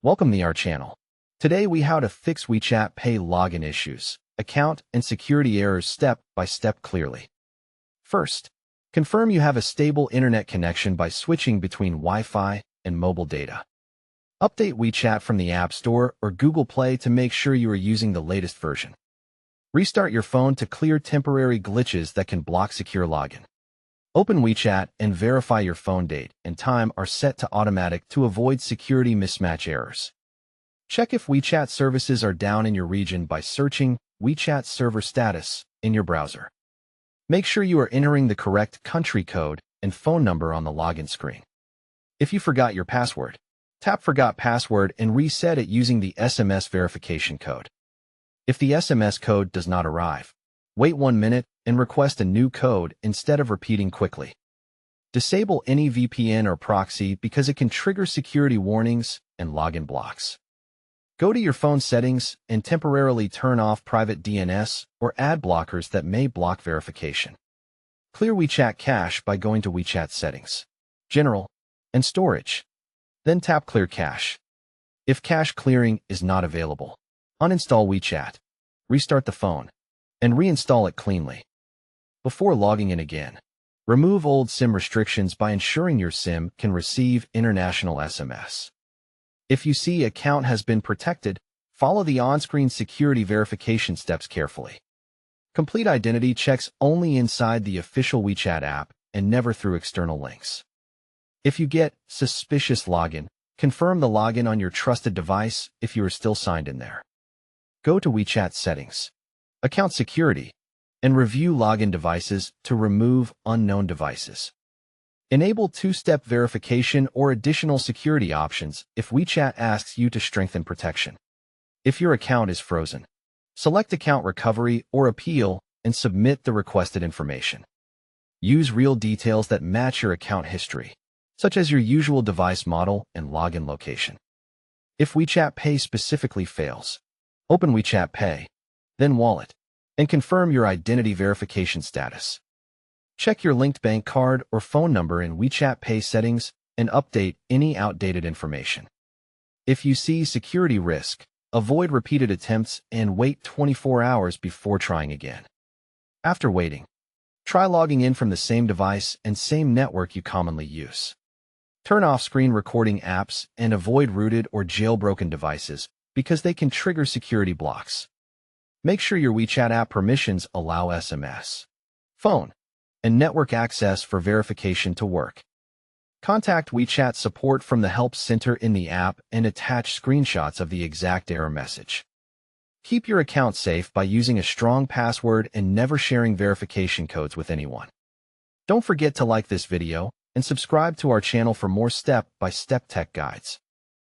Welcome to our channel. Today we how to fix WeChat Pay login issues, account and security errors step by step clearly. First, confirm you have a stable internet connection by switching between Wi-Fi and mobile data. Update WeChat from the App Store or Google Play to make sure you are using the latest version. Restart your phone to clear temporary glitches that can block secure login. Open WeChat and verify your phone date and time are set to automatic to avoid security mismatch errors. Check if WeChat services are down in your region by searching WeChat server status in your browser. Make sure you are entering the correct country code and phone number on the login screen. If you forgot your password, tap Forgot Password and reset it using the SMS verification code. If the SMS code does not arrive, wait 1 minute and request a new code instead of repeating quickly. Disable any VPN or proxy because it can trigger security warnings and login blocks. Go to your phone settings and temporarily turn off private DNS or ad blockers that may block verification. Clear WeChat cache by going to WeChat Settings, General, and Storage. Then tap Clear Cache. If cache clearing is not available, uninstall WeChat, restart the phone, and reinstall it cleanly. Before logging in again, remove old SIM restrictions by ensuring your SIM can receive international SMS. If you see account has been protected, follow the on-screen security verification steps carefully. Complete identity checks only inside the official WeChat app and never through external links. If you get suspicious login, confirm the login on your trusted device if you are still signed in there. Go to WeChat Settings, Account Security, and review login devices to remove unknown devices. Enable two-step verification or additional security options if WeChat asks you to strengthen protection. If your account is frozen, select Account Recovery or Appeal and submit the requested information. Use real details that match your account history, such as your usual device model and login location. If WeChat Pay specifically fails, open WeChat Pay, then Wallet, and confirm your identity verification status. Check your linked bank card or phone number in WeChat Pay settings and update any outdated information. If you see security risk, avoid repeated attempts and wait 24 hours before trying again. After waiting, try logging in from the same device and same network you commonly use. Turn off screen recording apps and avoid rooted or jailbroken devices because they can trigger security blocks. Make sure your WeChat app permissions allow SMS, phone, and network access for verification to work. Contact WeChat support from the Help Center in the app and attach screenshots of the exact error message. Keep your account safe by using a strong password and never sharing verification codes with anyone. Don't forget to like this video and subscribe to our channel for more step-by-step tech guides.